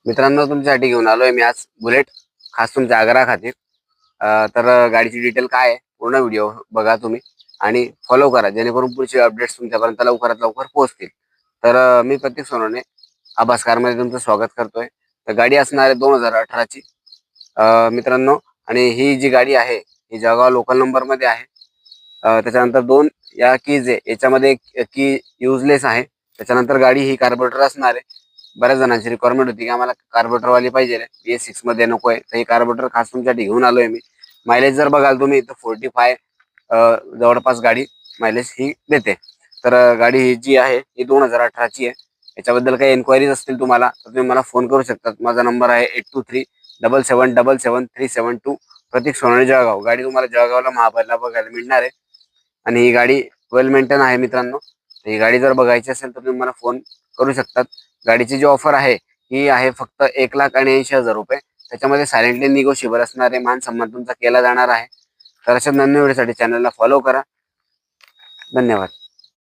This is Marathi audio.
मित्रांनो, तुमच्यासाठी घेऊन आलोय मी आज बुलेट, खास तुमच्या आग्रा खातीर. तर गाडीची डिटेल काय आहे पूर्ण व्हिडिओ बघा तुम्ही आणि फॉलो करा, जेणेकरून पुढचे अपडेट्स तुमच्यापर्यंत लवकरात लवकर पोहोचतील. तर मी प्रतीक सोनवणे आभास कारमध्ये तुमचं स्वागत करतोय. तर गाडी असणार आहे 2018ची मित्रांनो. आणि ही जी गाडी आहे ही जळगाव लोकल नंबर मध्ये आहे. त्याच्यानंतर 2 या कीज आहे, याच्यामध्ये एक की युजलेस आहे. त्याच्यानंतर गाडी ही कार्बोरेटर असणार आहे. बऱ्याच जणांची रिक्वायरमेंट होती की आम्हाला कार्बोरेटरवाली पाहिजे BS6 मध्ये नको आहे, तर ही कार्बोरेटर खास तुमच्यासाठी घेऊन आलोय मी. मायलेज जर बघाल तुम्ही तर 45 जवळपास गाडी मायलेज ही देते. तर गाडी ही जी आहे ही 2018ची आहे. याच्याबद्दल काही एन्क्वायरीज असतील तुम्हाला तर तुम्ही मला फोन करू शकता. माझा नंबर आहे 8237777372. प्रतीक सोनवणे, जळगाव. गाडी तुम्हाला जळगावला महाबळला बघायला मिळणार आहे. आणि ही गाडी वेल मेंटेन आहे मित्रांनो. ही गाडी जर बघायची असेल तर तुम्ही मला फोन करू शकतात. गाडीची जी ऑफर आहे ही आहे फक्त 1,80,000 रुपये. त्याच्यामध्ये सायलेंटली निगोशिएबल असणारे मान सन्मान तुमचा केला जाणार आहे. तर अशा नवीन व्हिडिओसाठी चॅनलला फॉलो करा. धन्यवाद.